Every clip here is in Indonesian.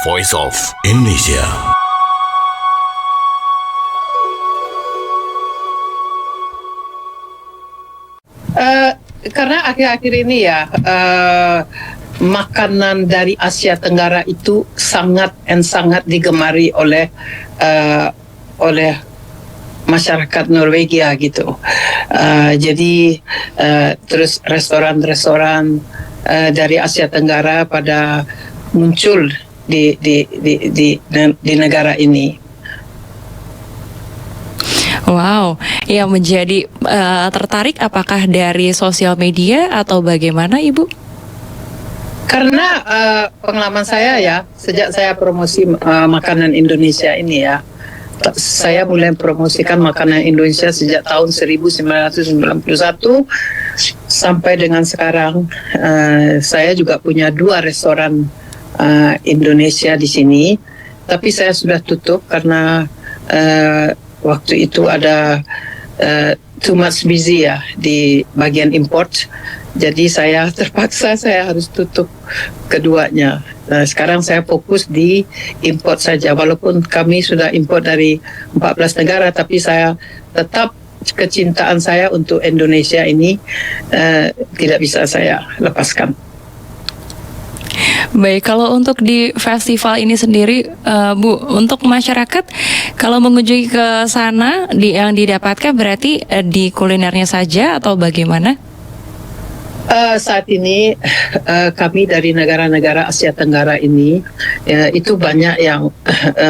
Voice of Indonesia. Karena akhir-akhir ini ya makanan dari Asia Tenggara itu sangat digemari oleh masyarakat Norwegia gitu. Jadi terus restoran-restoran dari Asia Tenggara pada muncul di negara ini. Wow, yang menjadi tertarik apakah dari sosial media atau bagaimana, Ibu? Karena pengalaman saya ya, sejak saya promosi makanan Indonesia ini ya, saya mulai promosikan makanan Indonesia sejak tahun 1991 sampai dengan sekarang. Saya juga punya 2 restoran Indonesia di sini, tapi saya sudah tutup karena waktu itu ada too much busy ya di bagian import. Jadi saya terpaksa saya harus tutup keduanya. Nah, sekarang saya fokus di import saja. Walaupun kami sudah import dari 14 negara, tapi saya tetap kecintaan saya untuk Indonesia ini tidak bisa saya lepaskan. Baik, kalau untuk di festival ini sendiri, Bu, untuk masyarakat kalau mengunjungi ke sana, yang didapatkan berarti di kulinernya saja atau bagaimana? Saat ini kami dari negara-negara Asia Tenggara ini itu banyak yang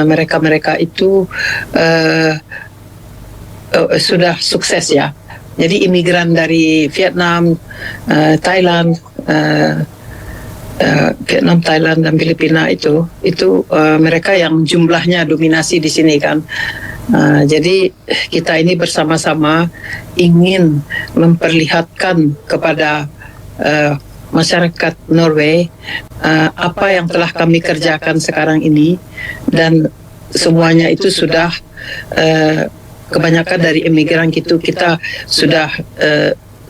mereka itu sudah sukses ya. Jadi imigran dari Vietnam, Thailand, Thailand dan Filipina itu mereka yang jumlahnya dominasi di sini kan. Jadi kita ini bersama-sama ingin memperlihatkan kepada masyarakat Norway apa yang telah kami kerjakan sekarang ini, dan semuanya itu sudah kebanyakan dari imigran kita sudah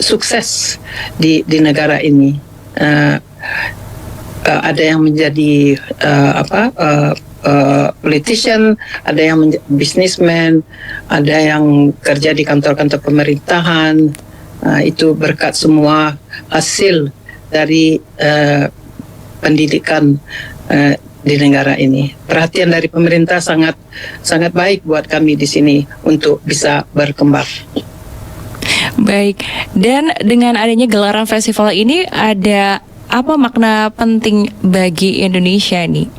sukses di negara ini. Ada yang menjadi politician, ada yang menjadi businessman, ada yang kerja di kantor-kantor pemerintahan. Itu berkat semua hasil dari pendidikan di negara ini. Perhatian dari pemerintah sangat baik buat kami di sini untuk bisa berkembang. Baik, dan dengan adanya gelaran festival ini ada apa makna penting bagi Indonesia nih?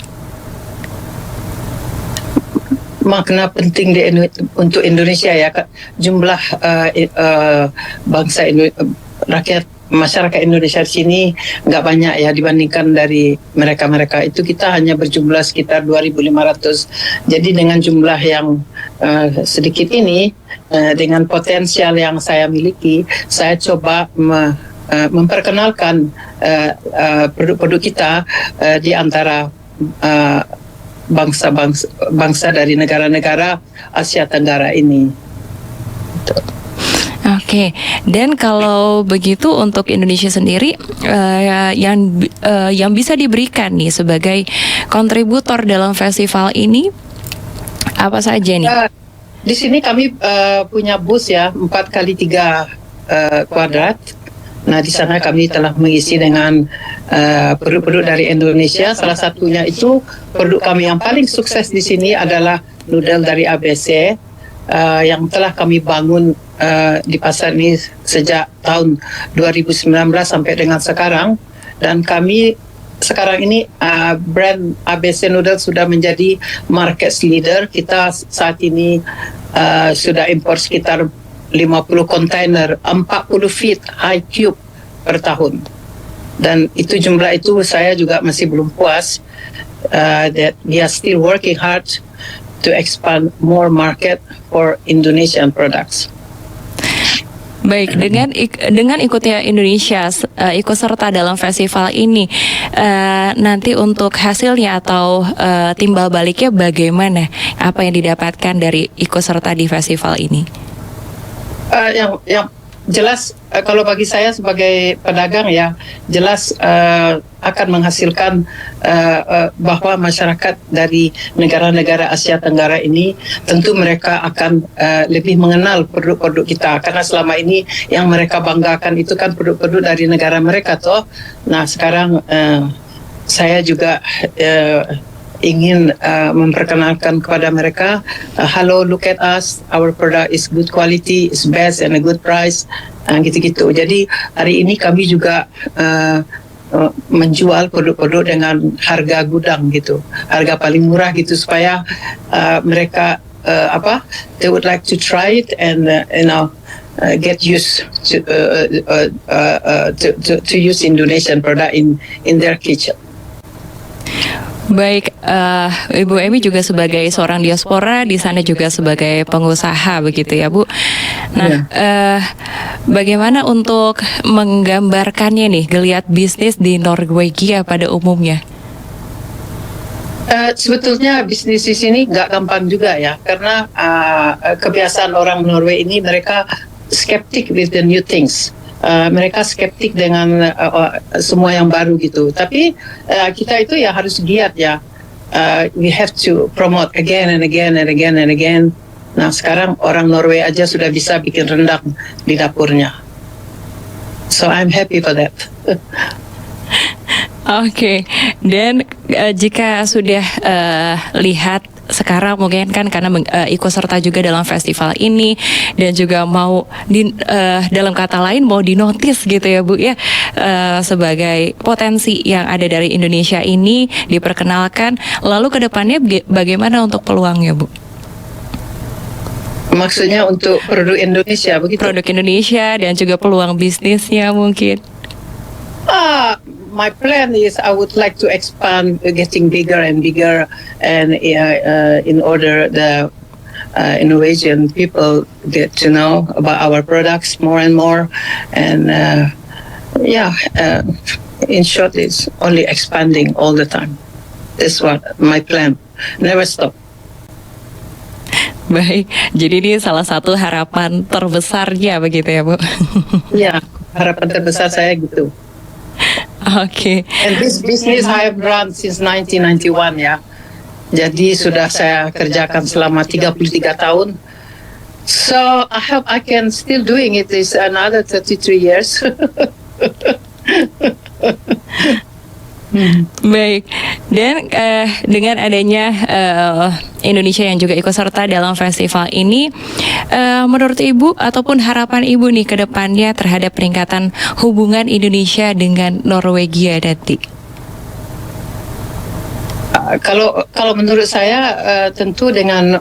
Makna penting untuk Indonesia ya, jumlah rakyat masyarakat Indonesia di sini nggak banyak ya dibandingkan dari mereka itu. Kita hanya berjumlah sekitar 2.500. Jadi dengan jumlah yang sedikit ini, dengan potensial yang saya miliki, saya coba memperkenalkan produk-produk kita di antara bangsa dari negara-negara Asia Tenggara ini. Oke, dan kalau begitu untuk Indonesia sendiri yang bisa diberikan nih sebagai kontributor dalam festival ini apa saja nih? Di sini kami punya bus ya 4x3 kuadrat. Nah, di sana kami telah mengisi dengan produk-produk dari Indonesia. Salah satunya itu produk kami yang paling sukses di sini adalah noodle dari ABC yang telah kami bangun di pasar ini sejak tahun 2019 sampai dengan sekarang. Dan kami sekarang ini brand ABC Noodle sudah menjadi market leader. Kita saat ini sudah impor sekitar 50 kontainer 40 feet high cube per tahun, dan itu jumlah itu saya juga masih belum puas. That we are still working hard to expand more market for Indonesian products. Baik, dengan ikutnya Indonesia ikut serta dalam festival ini, nanti untuk hasilnya atau timbal baliknya bagaimana? Apa yang didapatkan dari ikut serta di festival ini? Yang jelas kalau bagi saya sebagai pedagang ya jelas akan menghasilkan bahwa masyarakat dari negara-negara Asia Tenggara ini tentu mereka akan lebih mengenal produk-produk kita, karena selama ini yang mereka banggakan itu kan produk-produk dari negara mereka toh. Nah sekarang saya juga ingin memperkenalkan kepada mereka, hello, look at us, our product is good quality, is best and a good price, gitu-gitu. Jadi hari ini kami juga menjual produk-produk dengan harga gudang gitu, harga paling murah gitu, supaya mereka they would like to try it and get used to use Indonesian product in their kitchen. Baik, Ibu Emi juga sebagai seorang diaspora, di sana juga sebagai pengusaha begitu ya Bu. Nah, bagaimana untuk menggambarkannya nih, geliat bisnis di Norwegia pada umumnya? Sebetulnya bisnis di sini nggak gampang juga ya, karena kebiasaan orang Norway ini mereka skeptik with the new things. Mereka skeptik dengan semua yang baru gitu. Tapi kita itu ya harus giat ya. We have to promote again and again and again and again. Nah sekarang orang Norway aja sudah bisa bikin rendang di dapurnya. So I'm happy for that. Oke. Dan jika sudah lihat sekarang mungkin kan karena ikut serta juga dalam festival ini dan juga mau dalam kata lain mau dinotis gitu ya Bu ya, sebagai potensi yang ada dari Indonesia ini diperkenalkan, lalu ke depannya bagaimana untuk peluangnya Bu? Maksudnya untuk produk Indonesia begitu? Produk Indonesia dan juga peluang bisnisnya mungkin. My plan is I would like to expand, getting bigger and bigger, and in order the Norwegian people get to know about our products more and more, and in short, it's only expanding all the time. That's what my plan. Never stop. Baik, jadi ini salah satu harapan terbesarnya begitu ya Bu? Ya, harapan terbesar saya gitu. Oke. And this business I have run since 1991 ya. Jadi sudah saya kerjakan selama 33 tahun. So I hope I can still doing it is another 33 years. Baik, dan dengan adanya Indonesia yang juga ikut serta dalam festival ini, menurut Ibu ataupun harapan Ibu nih ke depannya terhadap peningkatan hubungan Indonesia dengan Norwegia nanti? Kalau menurut saya tentu dengan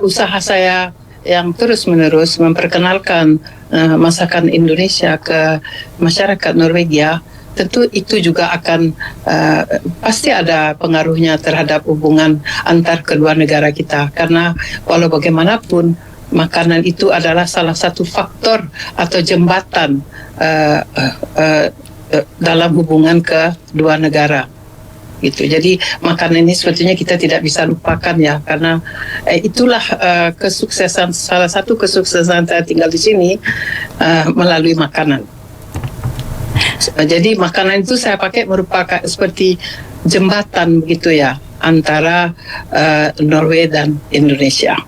usaha saya yang terus-menerus memperkenalkan masakan Indonesia ke masyarakat Norwegia, tentu itu juga akan pasti ada pengaruhnya terhadap hubungan antar kedua negara kita, karena walau bagaimanapun makanan itu adalah salah satu faktor atau jembatan dalam hubungan kedua negara gitu. Jadi makanan ini sebetulnya kita tidak bisa lupakan ya, karena itulah kesuksesan, salah satu kesuksesan saya tinggal di sini melalui makanan. Jadi makanan itu saya pakai merupakan seperti jembatan begitu ya antara Norway dan Indonesia.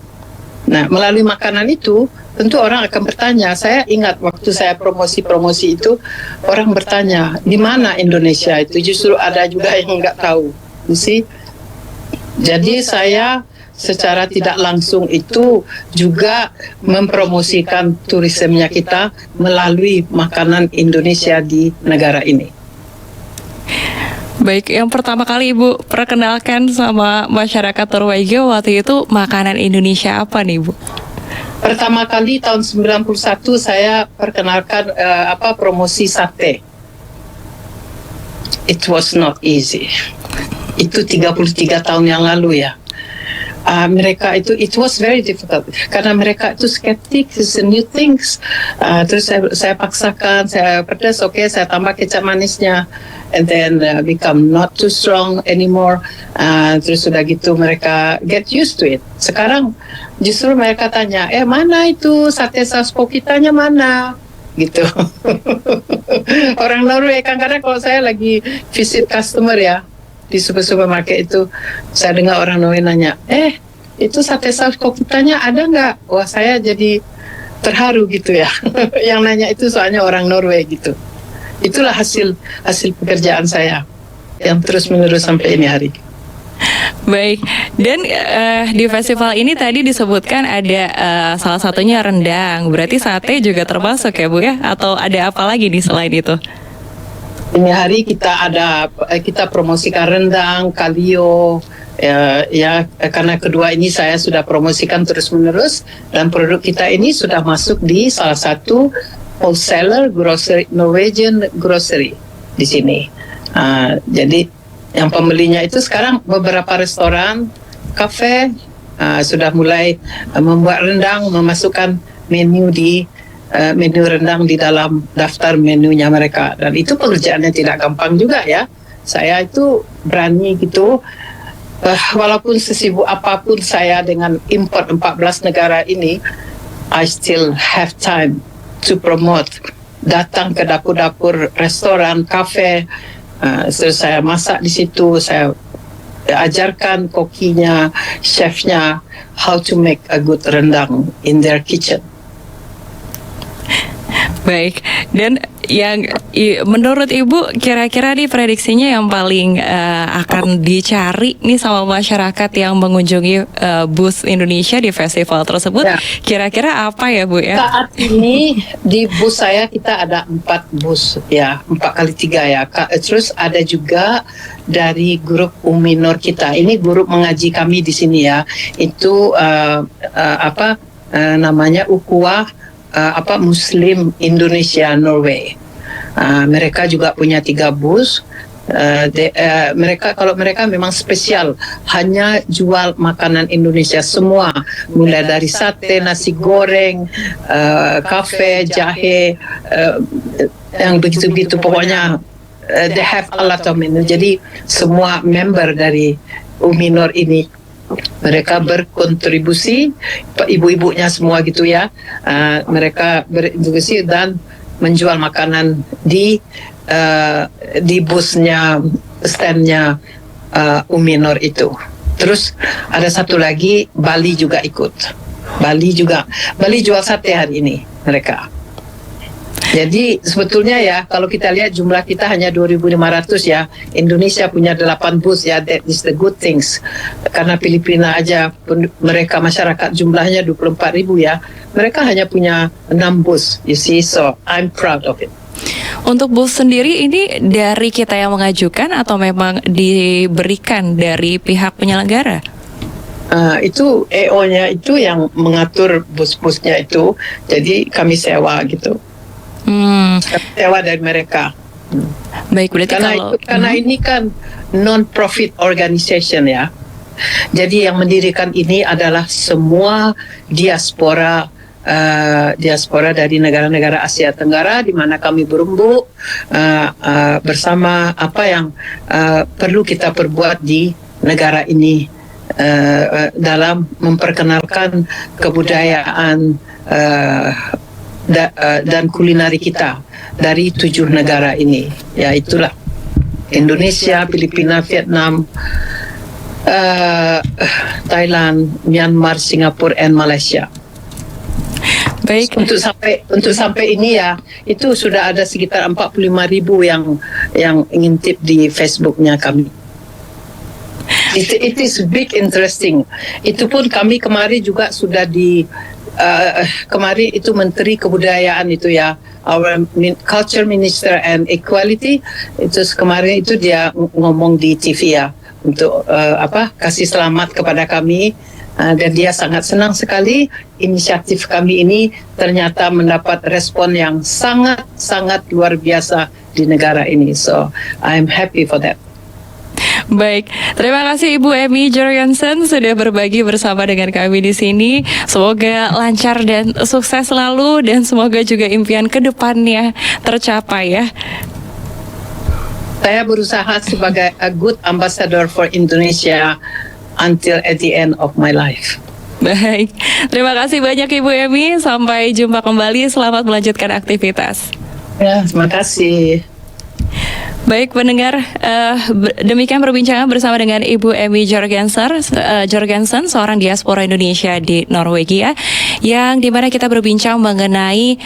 Nah melalui makanan itu tentu orang akan bertanya. Saya ingat waktu saya promosi itu orang bertanya di mana Indonesia itu, justru ada juga yang nggak tahu. Jadi saya secara tidak langsung itu juga mempromosikan turismenya kita melalui makanan Indonesia di negara ini. Baik, yang pertama kali Ibu perkenalkan sama masyarakat Norwegia waktu itu makanan Indonesia apa nih Bu? Pertama kali tahun 91 saya perkenalkan promosi sate. It was not easy. Itu 33 tahun yang lalu ya. mereka itu, it was very difficult karena mereka itu skeptik, it's a new things. Terus saya paksakan, saya pedas, saya tambah kecap manisnya, and then become not too strong anymore. Terus sudah gitu mereka get used to it. Sekarang justru mereka tanya, mana itu sate saus pokitanya mana? Gitu. Orang Norway kan, kadang kalau saya lagi visit customer ya di supermarket itu, saya dengar orang Norway nanya, itu sate saus kokitanya ada nggak? Wah, saya jadi terharu gitu ya. Yang nanya itu soalnya orang Norway gitu. Itulah hasil pekerjaan saya yang terus menerus sampai ini hari. Baik, dan di festival ini tadi disebutkan ada salah satunya rendang. Berarti sate juga termasuk ya Bu ya? Atau ada apa lagi nih selain itu? Ini hari kita promosikan rendang, kalio, karena kedua ini saya sudah promosikan terus menerus, dan produk kita ini sudah masuk di salah satu wholesaler grocery, Norwegian grocery di sini. Jadi yang pembelinya itu sekarang beberapa restoran, kafe sudah mulai membuat rendang, memasukkan menu rendang di dalam daftar menunya mereka, dan itu pekerjaannya tidak gampang juga ya. Saya itu berani gitu, walaupun sesibuk apapun saya dengan import 14 negara ini, I still have time to promote, datang ke dapur-dapur restoran, kafe, terus saya masak di situ, saya ajarkan kokinya, chefnya how to make a good rendang in their kitchen. Baik, dan yang menurut Ibu kira-kira nih prediksinya yang paling akan dicari nih sama masyarakat yang mengunjungi booth Indonesia di festival tersebut, kira-kira apa ya Bu ya? Saat ini di booth saya kita ada 4 booth ya, 4x3 ya. Terus ada juga dari grup Uminor kita. Ini grup mengaji kami di sini ya. Itu namanya Ukhuwah Muslim Indonesia Norway. Mereka juga punya 3 booth. Mereka memang spesial, hanya jual makanan Indonesia semua, mulai dari sate, nasi goreng, kafe, jahe, yang begitu-begitu, pokoknya they have a lot of menu. Jadi semua member dari Uminor ini, mereka berkontribusi, ibu-ibunya semua gitu ya, mereka berkontribusi dan menjual makanan di busnya, standnya Uminor itu. Terus ada satu lagi, Bali juga ikut. Bali jual sate hari ini mereka. Jadi sebetulnya ya, kalau kita lihat jumlah kita hanya 2.500 ya. Indonesia punya 8 booth ya, that is the good things. Karena Filipina aja mereka masyarakat jumlahnya 24.000 ya. Mereka hanya punya 6 booth, you see, so I'm proud of it. Untuk booth sendiri ini dari kita yang mengajukan atau memang diberikan dari pihak penyelenggara? Itu EO-nya itu yang mengatur booth-boothnya itu, jadi kami sewa gitu. Sewa dari mereka. Baik, berarti karena ini kan non-profit organization ya. Jadi yang mendirikan ini adalah semua diaspora dari negara-negara Asia Tenggara, di mana kami berembuk bersama apa yang perlu kita perbuat di negara ini dalam memperkenalkan kebudayaan dan kulinari kita dari 7 negara ini. Ya, itulah Indonesia, Filipina, Vietnam, Thailand, Myanmar, Singapura, dan Malaysia. Baik. Untuk sampai ini ya, itu sudah ada sekitar 45.000 yang ngintip di Facebooknya kami. It is big interesting. Itu pun kami kemarin juga sudah kemarin itu Menteri Kebudayaan itu ya, our Culture Minister and Equality, itu kemarin itu dia ngomong di TV ya, untuk kasih selamat kepada kami, dan dia sangat senang sekali inisiatif kami ini ternyata mendapat respon yang sangat luar biasa di negara ini. So I'm happy for that. Baik, terima kasih Ibu Emmy Jorgensen sudah berbagi bersama dengan kami di sini. Semoga lancar dan sukses selalu dan semoga juga impian ke depannya tercapai ya. Saya berusaha sebagai a good ambassador for Indonesia until at the end of my life. Baik, terima kasih banyak Ibu Emmy. Sampai jumpa kembali. Selamat melanjutkan aktivitas. Ya, terima kasih. Baik pendengar, demikian perbincangan bersama dengan Ibu Emmy Jorgensen, seorang diaspora Indonesia di Norwegia, yang dimana kita berbincang mengenai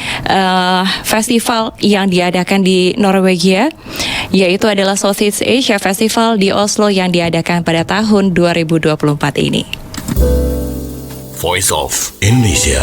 festival yang diadakan di Norwegia, yaitu adalah Southeast Asia Festival di Oslo yang diadakan pada tahun 2024 ini. Voice of Indonesia.